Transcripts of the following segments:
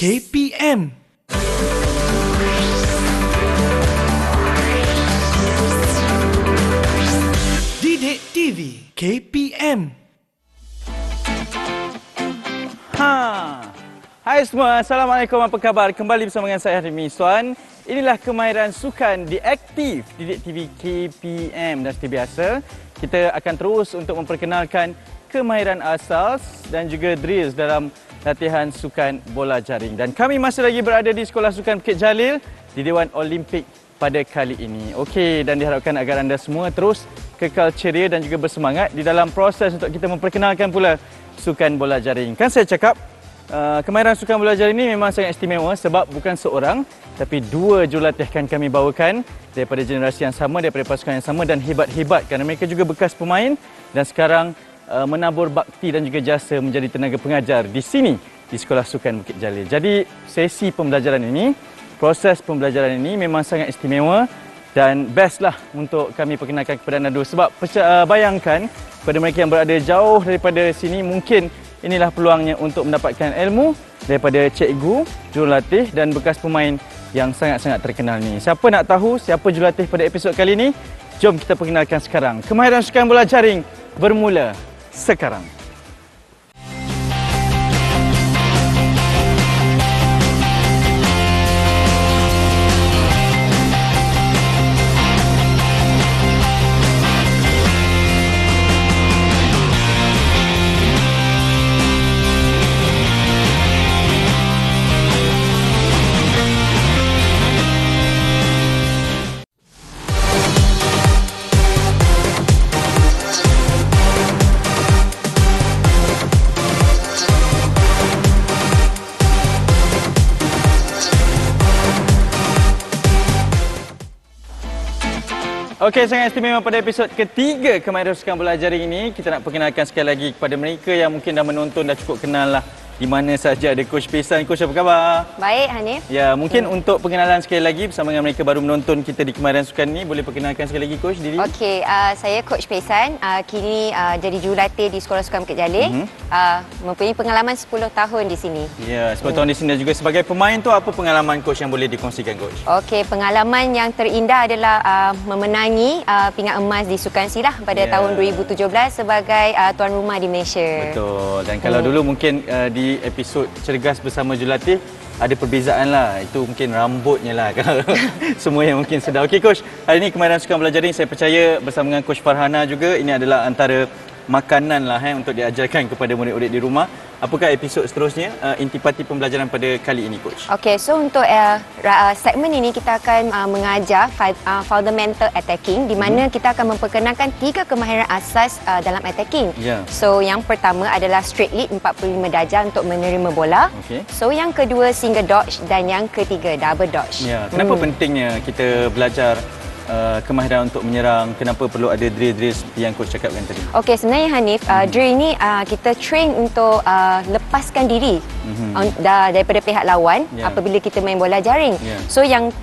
KPM. Didik TV KPM. Hai semua, Assalamualaikum, apa khabar? Kembali bersama dengan saya Harim Miswan. Inilah kemahiran sukan di Aktif Didik TV KPM. Dan seperti biasa, kita akan terus untuk memperkenalkan kemahiran asas dan juga drills dalam latihan sukan bola jaring. Dan kami masih lagi berada di Sekolah Sukan Bukit Jalil di Dewan Olimpik pada kali ini. Okey, dan diharapkan agar anda semua terus kekal ceria dan juga bersemangat di dalam proses untuk kita memperkenalkan pula sukan bola jaring. Kan saya cakap, kemahiran sukan bola jaring ini memang sangat istimewa sebab bukan seorang tapi dua jurulatih akan kami bawakan daripada generasi yang sama, daripada pasukan yang sama dan hebat-hebat kerana mereka juga bekas pemain dan sekarang menabur bakti dan juga jasa menjadi tenaga pengajar di sini di Sekolah Sukan Bukit Jalil. Jadi sesi pembelajaran ini, proses pembelajaran ini memang sangat istimewa dan best lah untuk kami perkenalkan kepada anda dulu. Sebab bayangkan kepada mereka yang berada jauh daripada sini, mungkin inilah peluangnya untuk mendapatkan ilmu daripada cikgu, jurulatih dan bekas pemain yang sangat-sangat terkenal ni. Siapa nak tahu siapa jurulatih pada episod kali ini? Jom kita perkenalkan sekarang. Kemahiran sukan bola jaring bermula sekarang. Okey, sangat istimewa pada episod ketiga kemahiran sukan bola jaring ini. Kita nak perkenalkan sekali lagi kepada mereka yang mungkin dah menonton, dah cukup kenal lah di mana saja ada Coach Pesan. Coach, apa khabar? Baik, Hanif. Ya, mungkin untuk pengenalan sekali lagi bersama dengan mereka baru menonton kita di kemahiran sukan ini, boleh perkenalkan sekali lagi Coach diri? Okey, saya Coach Pesan, kini jadi jurulatih di Sekolah Sukan Bukit Jalil. Mempunyai pengalaman 10 tahun di sini. Ya, 10 tahun di sini dan juga sebagai pemain tu, apa pengalaman Coach yang boleh dikongsikan Coach? Okey, pengalaman yang terindah adalah memenangi pingat emas di Sukan Silah pada tahun 2017 sebagai tuan rumah di Malaysia. Betul. Dan kalau dulu mungkin di episod Cergas bersama jurulatih ada perbezaan lah. Itu mungkin rambutnya lah kalau semua yang mungkin sedar. Okey Coach, hari ini kemahiran sukan bola jaring saya percaya bersama dengan Coach Farhana juga, ini adalah antara makanan lah untuk diajarkan kepada murid-murid di rumah. Apakah episod seterusnya, intipati pembelajaran pada kali ini Coach? Okey, so untuk segmen ini kita akan mengajar fundamental attacking di mana kita akan memperkenalkan 3 kemahiran asas dalam attacking. So yang pertama adalah straight lead 45 darjah untuk menerima bola. So yang kedua single dodge dan yang ketiga double dodge. Kenapa pentingnya kita belajar kemahiran untuk menyerang? Kenapa perlu ada drill-drill seperti yang Coach cakapkan tadi? Okey, sebenarnya Hanif, drill ini kita train untuk lepaskan diri daripada pihak lawan apabila kita main bola jaring. So yang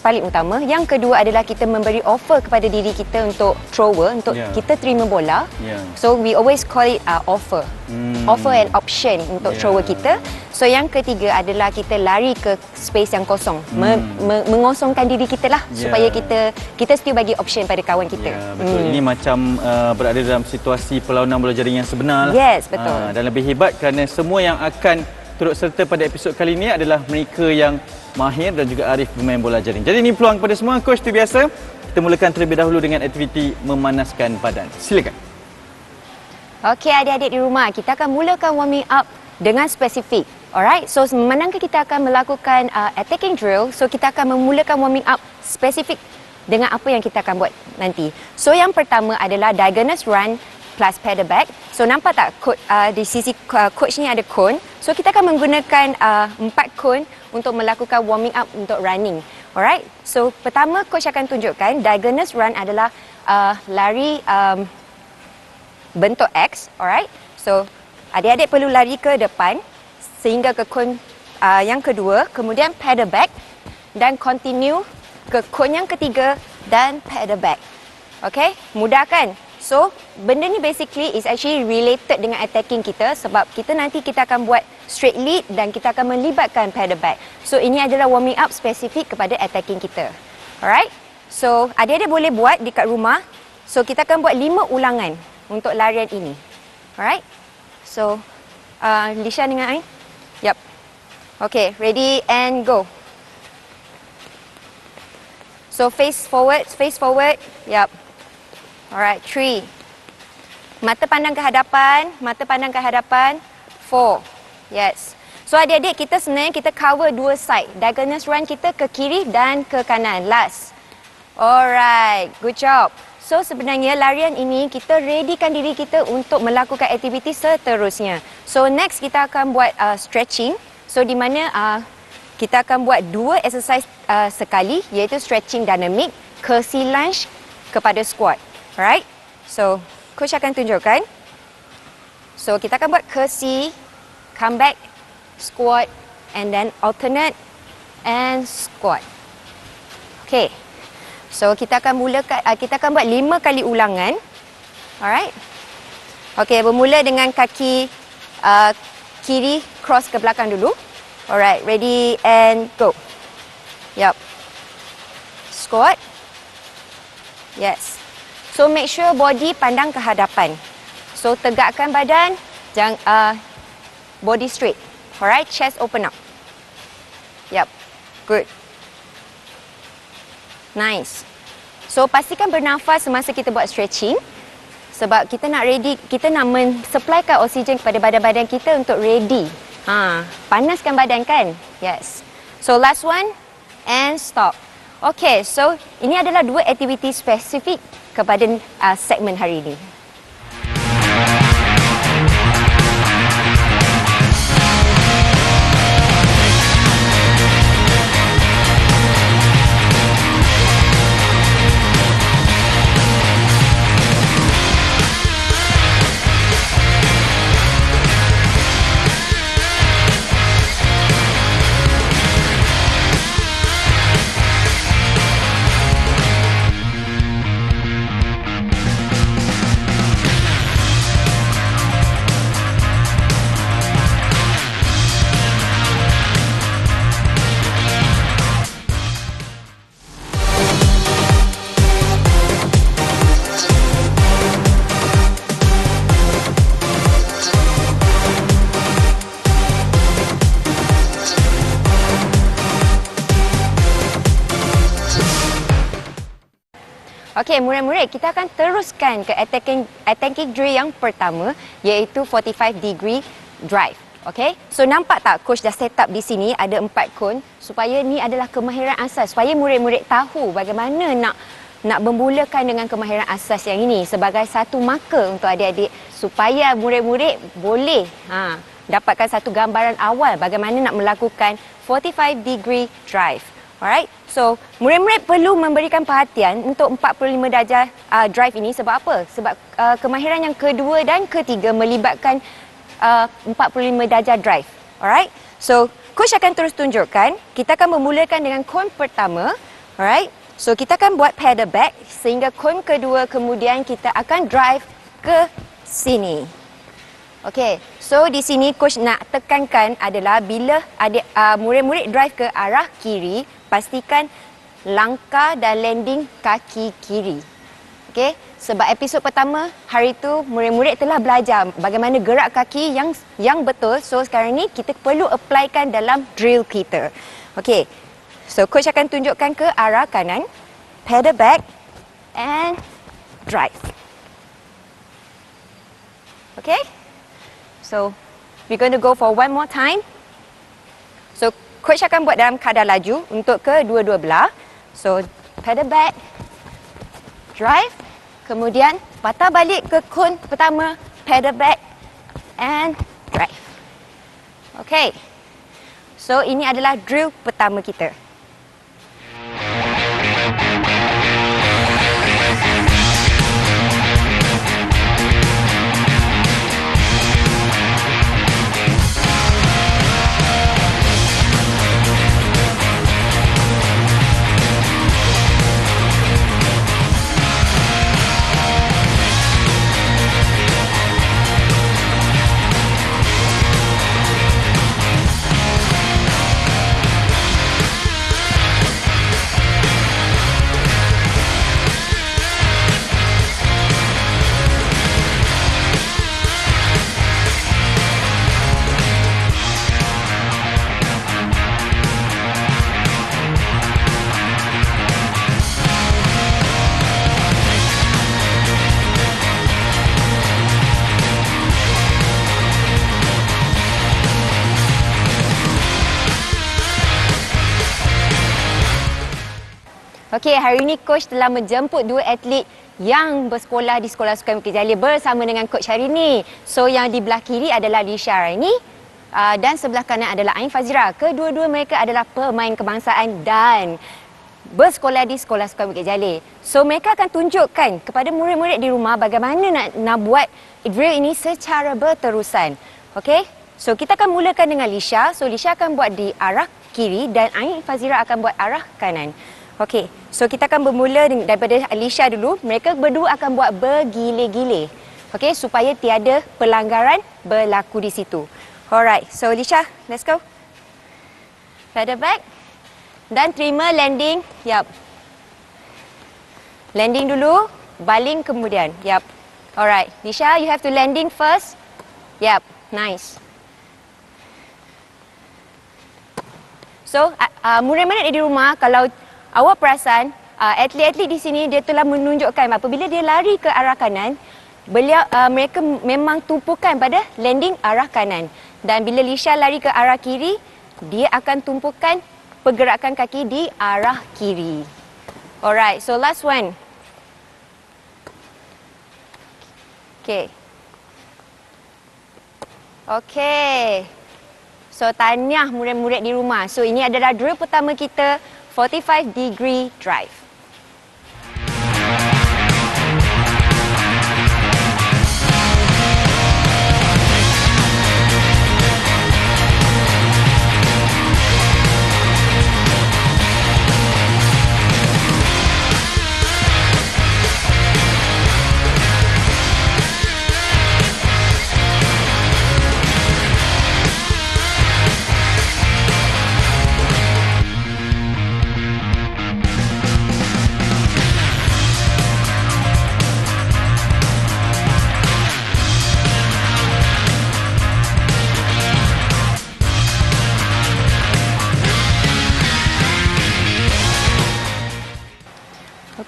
paling utama. Yang kedua adalah kita memberi offer kepada diri kita untuk thrower, untuk kita terima bola. So we always call it offer. Offer and option untuk thrower kita. So yang ketiga adalah kita lari ke space yang kosong, mengosongkan diri kita lah supaya kita still bagi option pada kawan kita. Betul. Ini macam berada dalam situasi perlawanan bola jaring yang sebenar lah. Yes, betul. Dan lebih hebat kerana semua yang akan turut serta pada episod kali ini adalah mereka yang mahir dan juga arif bermain bola jaring. Jadi ini peluang kepada semua. Coach, tu biasa. Kita mulakan terlebih dahulu dengan aktiviti memanaskan badan. Silakan. Okey, adik-adik di rumah, kita akan mulakan warming up dengan spesifik. Alright, so memandangkan kita akan melakukan attacking drill, so kita akan memulakan warming up spesifik dengan apa yang kita akan buat nanti. So yang pertama adalah diagonal run plus pedal back. So nampak tak di sisi coach ni ada cone. So kita akan menggunakan 4 cone untuk melakukan warming up untuk running. Alright, so pertama coach akan tunjukkan diagonal run adalah lari bentuk X. Alright, so adik-adik perlu lari ke depan sehingga ke cone yang kedua, kemudian pedal back dan continue ke cone yang ketiga dan pedal back. Okey, mudah kan? So, benda ni basically is actually related dengan attacking kita sebab kita nanti kita akan buat straight lead dan kita akan melibatkan pedal back. So, ini adalah warming up spesifik kepada attacking kita. Alright? So, adik-adik boleh buat dekat rumah. So, kita akan buat 5 ulangan untuk larian ini. Alright? So, Lisha dengan Ain? Yup. Okay, ready and go. So, face forward. Yup. Alright, 3. Mata pandang ke hadapan. 4. Yes. So, adik-adik kita sebenarnya kita cover 2 side. Diagonal run kita ke kiri dan ke kanan. Last. Alright, good job. So, sebenarnya larian ini kita readykan diri kita untuk melakukan aktiviti seterusnya. So, next kita akan buat stretching. So, di mana kita akan buat 2 exercise sekali, iaitu stretching dynamic, curtsy lunge kepada squat. Alright? So, coach akan tunjukkan. So, kita akan buat curtsy, come back, squat, and then alternate and squat. Okay. So, kita akan buat 5 kali ulangan. Alright? Okay, bermula dengan kaki kiri cross ke belakang dulu. Alright, ready and go. Yup. Squat. Yes. So, make sure body pandang ke hadapan. So, tegakkan badan, body straight. Alright, chest open up. Yup. Good. Nice. So, pastikan bernafas semasa kita buat stretching. Sebab kita nak mensupplykan oksigen kepada badan-badan kita untuk ready. Panaskan badan kan? Yes. So, last one and stop. Okay, so ini adalah 2 aktiviti spesifik kepada segmen hari ini. Okey, murid-murid, kita akan teruskan ke attacking drill yang pertama, iaitu 45 degree drive. Okey, so nampak tak coach dah set up di sini ada 4 kon supaya ni adalah kemahiran asas, supaya murid-murid tahu bagaimana nak bermulakan dengan kemahiran asas yang ini sebagai satu marker untuk adik-adik supaya murid-murid boleh dapatkan satu gambaran awal bagaimana nak melakukan 45 degree drive. Alright, so murid-murid perlu memberikan perhatian untuk 45 darjah drive ini sebab apa? Sebab kemahiran yang kedua dan ketiga melibatkan 45 darjah drive. Alright, so coach akan terus tunjukkan. Kita akan memulakan dengan kon pertama. Alright, so kita akan buat pedal back sehingga kon kedua kemudian kita akan drive ke sini. Okey, so di sini coach nak tekankan adalah bila murid-murid drive ke arah kiri, pastikan langkah dan landing kaki kiri. Okey, sebab episod pertama hari itu murid-murid telah belajar bagaimana gerak kaki yang betul. So sekarang ni kita perlu applykan dalam drill kita. Okey, so coach akan tunjukkan ke arah kanan, pedal back and drive. Okay, so we're going to go for one more time. So coach akan buat dalam kadar laju untuk kedua-dua belah. So pedal back, drive, kemudian patah balik ke kon pertama, pedal back and drive. Okay, so ini adalah drill pertama kita. Okey, hari ini coach telah menjemput dua atlet yang bersekolah di Sekolah Sukan Bukit Jalil bersama dengan coach hari ini. So yang di belah kiri adalah Lisha Raini dan sebelah kanan adalah Ain Fazira. Kedua-dua mereka adalah pemain kebangsaan dan bersekolah di Sekolah Sukan Bukit Jalil. So mereka akan tunjukkan kepada murid-murid di rumah bagaimana nak buat drill ini secara berterusan. Okey? So kita akan mulakan dengan Lisha. So Lisha akan buat di arah kiri dan Ain Fazira akan buat arah kanan. Okey, so kita akan bermula daripada Lisha dulu. Mereka berdua akan buat bergilir-gilir. Okey, supaya tiada pelanggaran berlaku di situ. Alright, so Lisha, let's go. Feather back. Dan terima landing. Yap. Landing dulu, baling kemudian. Yap. Alright, Lisha, you have to landing first. Yap, nice. So, murid-murid di rumah, kalau awak perasan, atlet-atlet di sini dia telah menunjukkan apabila dia lari ke arah kanan, mereka memang tumpukan pada landing arah kanan. Dan bila Lisha lari ke arah kiri, dia akan tumpukan pergerakan kaki di arah kiri. Alright, so last one. Okay. Okay. So tahniah murid-murid di rumah. So ini adalah drill pertama kita, 45-degree drive.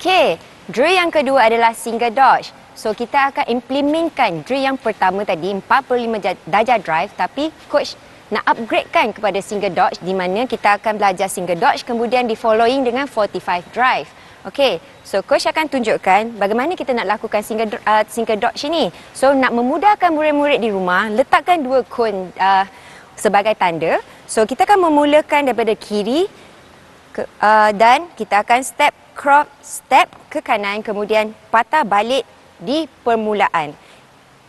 Okey, drill yang kedua adalah single dodge. So kita akan implementkan drill yang pertama tadi 45 darjah drive, tapi coach nak upgradekan kepada single dodge di mana kita akan belajar single dodge kemudian di following dengan 45 drive. Okey, so coach akan tunjukkan bagaimana kita nak lakukan single dodge ini. So nak memudahkan murid-murid di rumah, letakkan dua kon sebagai tanda. So kita akan memulakan daripada kiri dan kita akan step ke kanan kemudian patah balik di permulaan.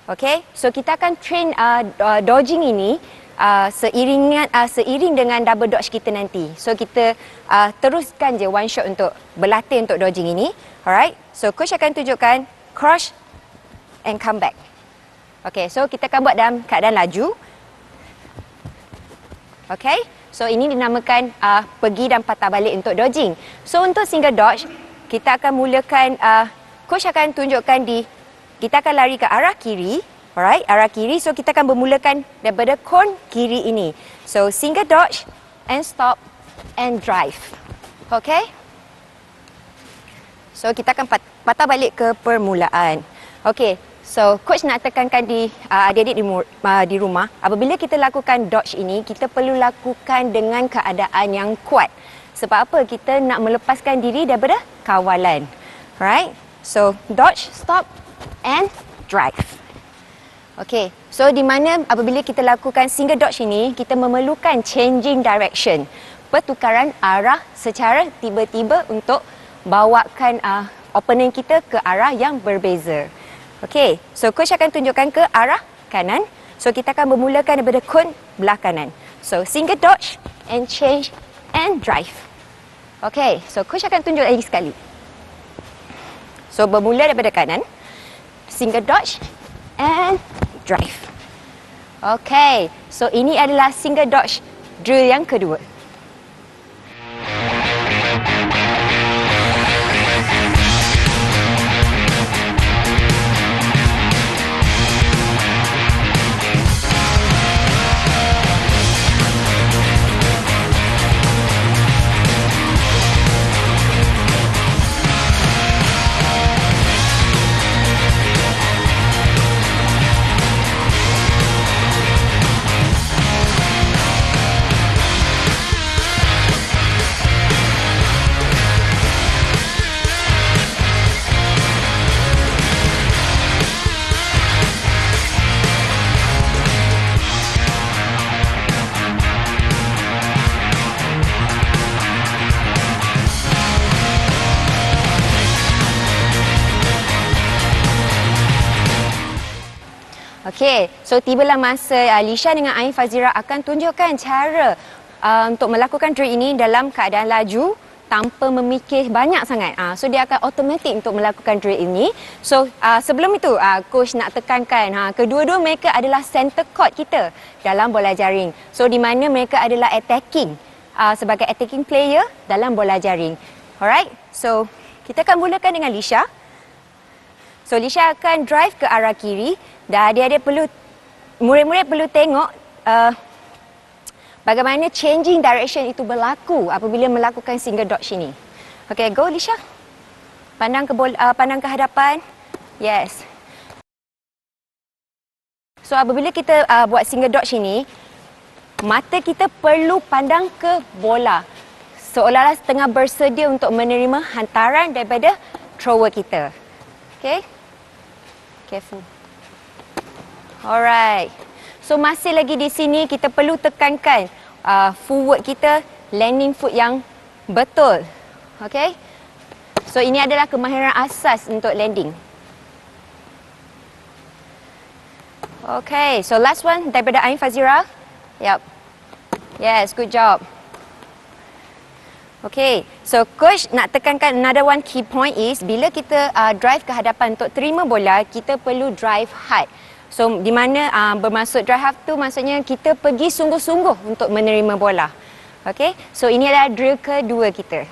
Okey, so kita akan train dodging ini seiring dengan double dodge kita nanti. So kita teruskan je one shot untuk berlatih untuk dodging ini. Alright, so coach akan tunjukkan cross and come back. Okey, so kita akan buat dalam keadaan laju. Okey, so ini dinamakan pergi dan patah balik untuk dodging. So untuk single dodge, kita akan mulakan, coach akan tunjukkan kita akan lari ke arah kiri. Alright, arah kiri. So kita akan bermulakan daripada kon kiri ini. So single dodge and stop and drive. Okey. So kita akan patah balik ke permulaan. Okey. So coach nak tekankan adik-adik di rumah, apabila kita lakukan dodge ini, kita perlu lakukan dengan keadaan yang kuat. Sebab apa? Kita nak melepaskan diri daripada kawalan. Alright. So dodge, stop and drive. Okey, so di mana apabila kita lakukan single dodge ini, kita memerlukan changing direction, pertukaran arah secara tiba-tiba untuk bawakan opponent kita ke arah yang berbeza. Okey, so coach akan tunjukkan ke arah kanan. So kita akan bermulakan daripada kon belah kanan. So single dodge and change and drive. Okey, so coach akan tunjuk lagi sekali. So bermula daripada kanan, single dodge and drive. Okay, so ini adalah single dodge drill yang kedua. Okey, so tibalah masa Lisha dengan Ain Fazira akan tunjukkan cara untuk melakukan drill ini dalam keadaan laju tanpa memikir banyak sangat. So dia akan automatik untuk melakukan drill ini. So sebelum itu coach nak tekankan kedua-dua mereka adalah center court kita dalam bola jaring. So di mana mereka adalah attacking sebagai attacking player dalam bola jaring. Alright. So kita akan mulakan dengan Lisha. So Lisha akan drive ke arah kiri dan adik-adik perlu murid-murid perlu tengok bagaimana changing direction itu berlaku apabila melakukan single dodge ini. Okay, go Lisha. Pandang ke hadapan. Yes. So apabila kita buat single dodge ini, mata kita perlu pandang ke bola. Seolah-olah setengah bersedia untuk menerima hantaran daripada thrower kita. Okay. Careful. Alright. So masih lagi di sini kita perlu tekankan footwork kita, landing foot yang betul. Okay. So ini adalah kemahiran asas untuk landing. Okay. So last one daripada Ain Fazira. Yup. Yes, good job. Okay, so coach nak tekankan another one key point is bila kita drive ke hadapan untuk terima bola, kita perlu drive hard. So di mana bermaksud drive hard tu maksudnya kita pergi sungguh-sungguh untuk menerima bola. Okay, so ini adalah drill kedua kita.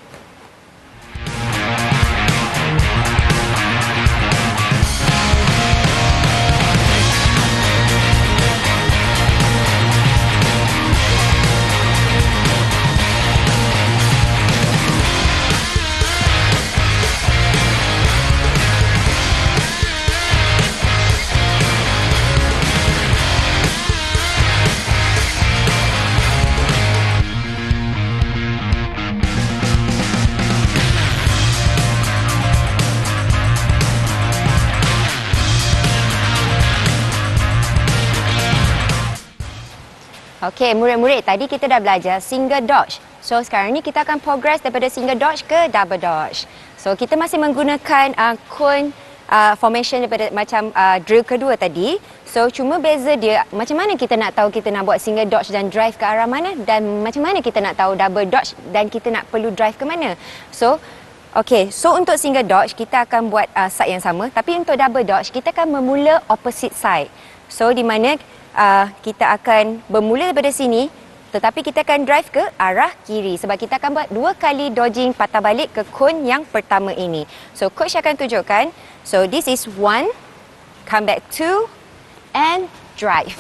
Okey, murid-murid, tadi kita dah belajar single dodge. So sekarang ni kita akan progress daripada single dodge ke double dodge. So kita masih menggunakan cone formation daripada macam drill kedua tadi. So cuma beza dia macam mana kita nak tahu kita nak buat single dodge dan drive ke arah mana, dan macam mana kita nak tahu double dodge dan kita nak perlu drive ke mana. So okey, so untuk single dodge kita akan buat side yang sama, tapi untuk double dodge kita akan memula opposite side. So di mana kita akan bermula daripada sini, tetapi kita akan drive ke arah kiri sebab kita akan buat 2 kali dodging patah balik ke cone yang pertama ini. So coach akan tunjukkan. So this is 1, come back 2 and drive.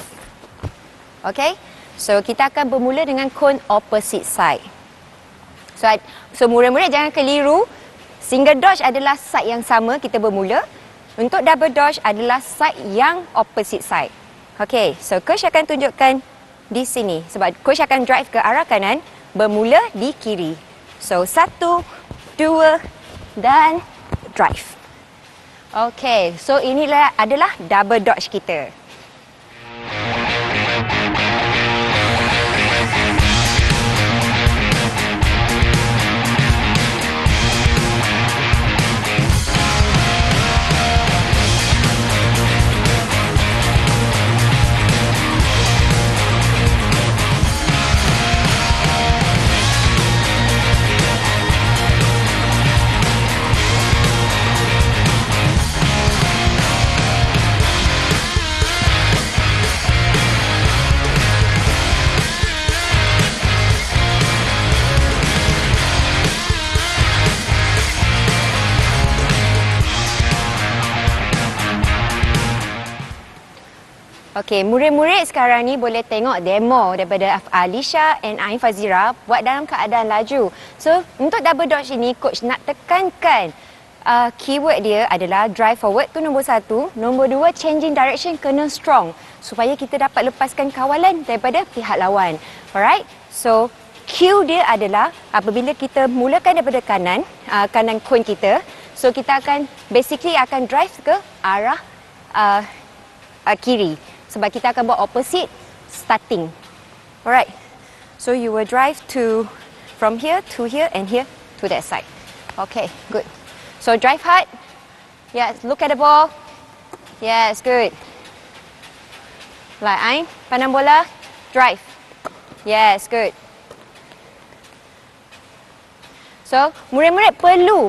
Okay, so kita akan bermula dengan cone opposite side. So murid-murid jangan keliru, single dodge adalah side yang sama kita bermula. Untuk double dodge adalah side yang opposite side. Okay, so coach akan tunjukkan di sini sebab coach akan drive ke arah kanan, bermula di kiri. So 1, 2 dan drive. Okay, so inilah adalah double dodge kita. Okey, murid-murid sekarang ni boleh tengok demo daripada Lisha and Ain Fazira buat dalam keadaan laju. So, untuk double dodge ini, coach nak tekankan keyword dia adalah drive forward tu nombor 1. Nombor 2, changing direction kena strong supaya kita dapat lepaskan kawalan daripada pihak lawan. Alright? So, cue dia adalah apabila kita mulakan daripada kanan, kanan cone kita, so kita akan basically akan drive ke arah kiri. Sebab kita akan buat opposite starting. Alright. So you will drive from here to here and here to that side. Okay, good. So drive hard. Yes, look at the ball. Yes, good. Like Ain, pandang bola, drive. Yes, good. So, murid-murid perlu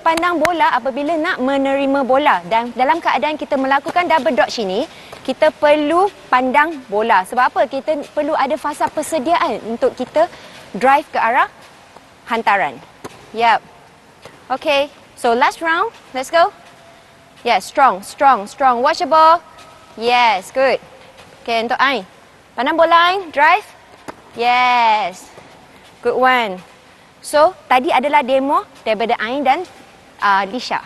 pandang bola apabila nak menerima bola. Dan dalam keadaan kita melakukan double dodge ini, kita perlu pandang bola. Sebab apa? Kita perlu ada fasa persediaan untuk kita drive ke arah hantaran. Yep. Okay, so last round. Let's go. Yes, strong. Watch the ball. Yes, good. Okay, untuk Ain. Pandang bola Ain, drive. Yes. Good one. So, tadi adalah demo daripada Ain dan Lisha.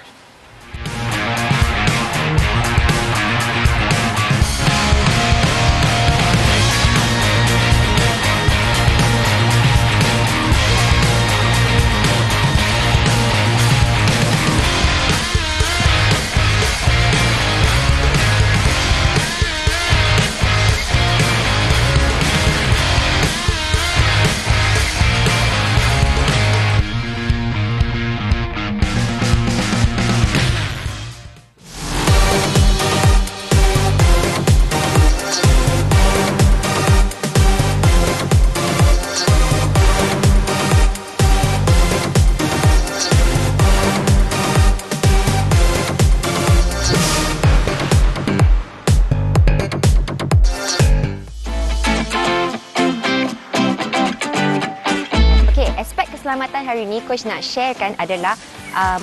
Keselamatan hari ini, Coach nak sharekan adalah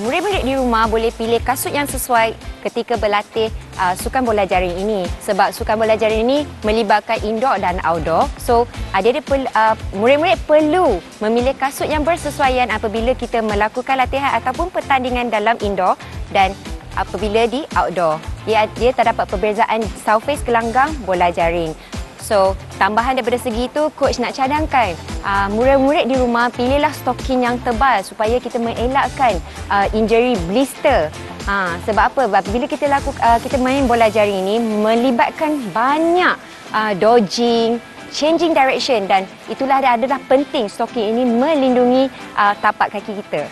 murid-murid di rumah boleh pilih kasut yang sesuai ketika berlatih sukan bola jaring ini. Sebab sukan bola jaring ini melibatkan indoor dan outdoor. So, murid-murid perlu memilih kasut yang bersesuaian apabila kita melakukan latihan ataupun pertandingan dalam indoor dan apabila di outdoor. Dia terdapat perbezaan surface gelanggang bola jaring. So, tambahan daripada segi itu, Coach nak cadangkan murid-murid di rumah pilihlah stocking yang tebal supaya kita mengelakkan injury blister. Sebab apa? Bila kita main bola jaring ini melibatkan banyak dodging, changing direction dan itulah adalah penting stocking ini melindungi tapak kaki kita.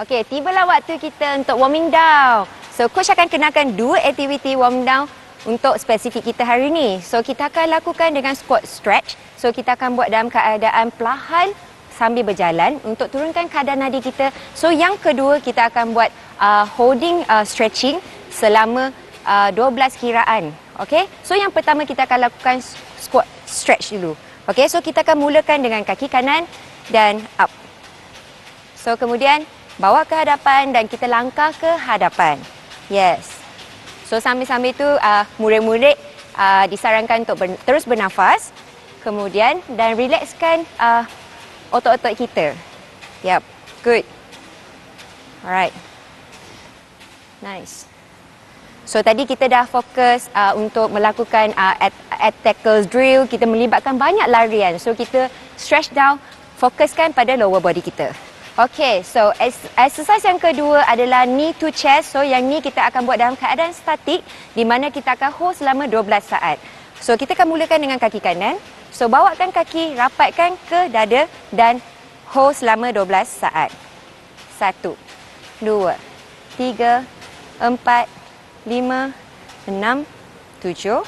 Okey, tibalah waktu kita untuk warming down. So, Coach akan kenalkan dua aktiviti warming down untuk spesifik kita hari ini. So, kita akan lakukan dengan squat stretch. So, kita akan buat dalam keadaan perlahan sambil berjalan untuk turunkan kadar nadi kita. So, yang kedua, kita akan buat holding stretching selama 12 kiraan. Okay? So, yang pertama kita akan lakukan squat stretch dulu. Okay? So, kita akan mulakan dengan kaki kanan dan up. So, kemudian bawa ke hadapan dan kita langkah ke hadapan. Yes. So, sambil-sambil itu, murid-murid disarankan untuk terus bernafas. Kemudian, dan relaxkan otot-otot kita. Yep, good. Alright. Nice. So, tadi kita dah fokus untuk melakukan at tackles drill. Kita melibatkan banyak larian. So, kita stretch down, fokuskan pada lower body kita. Okay, so exercise yang kedua adalah knee to chest. So, yang ni kita akan buat dalam keadaan statik di mana kita akan hold selama 12 saat. So, kita akan mulakan dengan kaki kanan. So, bawakan kaki, rapatkan ke dada dan hold selama 12 saat. 1, 2, 3, 4, 5, 6, 7,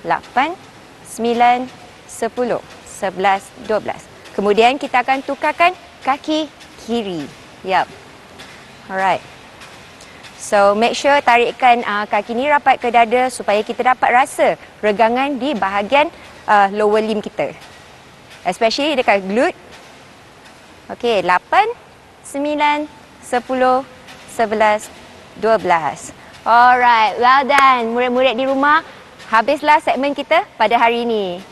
8, 9, 10, 11, 12. Kemudian kita akan tukarkan kaki kiri. Yep. Alright. So, make sure tarikkan kaki ni rapat ke dada supaya kita dapat rasa regangan di bahagian lower limb kita. Especially dekat glute. Okay, 8, 9, 10, 11, 12. Alright, well done. Murid-murid di rumah, habislah segmen kita pada hari ini.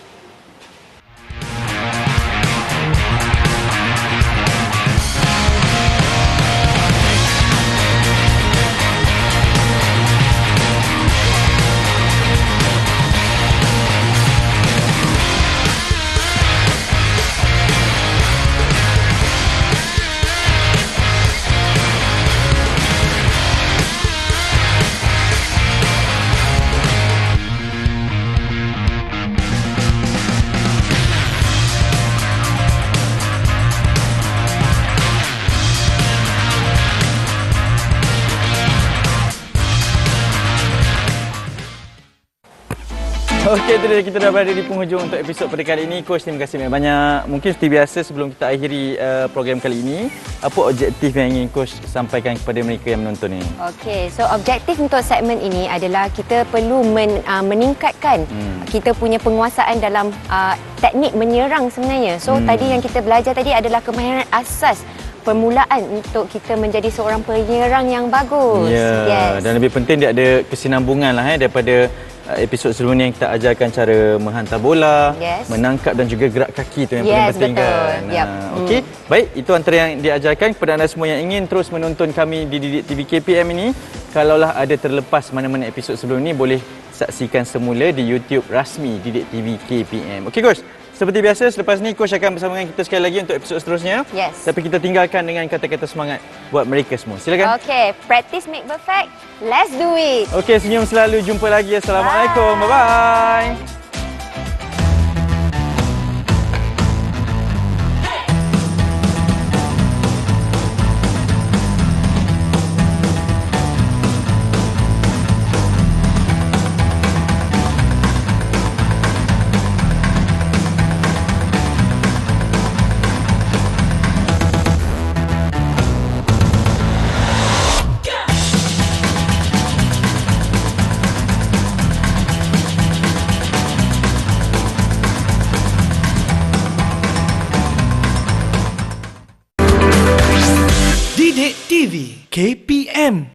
Okey, itu dia, kita dah berada di penghujung untuk episod pada kali ini. Coach, terima kasih banyak. Mungkin seperti biasa sebelum kita akhiri program kali ini, apa objektif yang ingin Coach sampaikan kepada mereka yang menonton ni? Okey, so objektif untuk segmen ini adalah kita perlu meningkatkan kita punya penguasaan dalam teknik menyerang sebenarnya. So tadi yang kita belajar tadi adalah kemahiran asas permulaan untuk kita menjadi seorang penyerang yang bagus. Ya, dan lebih penting dia ada kesinambungan lah daripada episod sebelum ni yang kita ajarkan cara menghantar bola, menangkap dan juga gerak kaki tu yang paling penting kan. Yep. Okey, baik, itu antara yang diajarkan kepada anda semua yang ingin terus menonton kami di Didik TV KPM ini. Kalaulah ada terlepas mana-mana episod sebelum ni, boleh saksikan semula di YouTube rasmi Didik TV KPM. Okey Coach, seperti biasa selepas ni Coach akan bersama dengan kita sekali lagi untuk episod seterusnya. Tapi kita tinggalkan dengan kata-kata semangat buat mereka semua. Silakan. Okey, practice make perfect. Let's do it. Okey, senyum selalu. Jumpa lagi. Assalamualaikum. Bye-bye. Didik TV KPM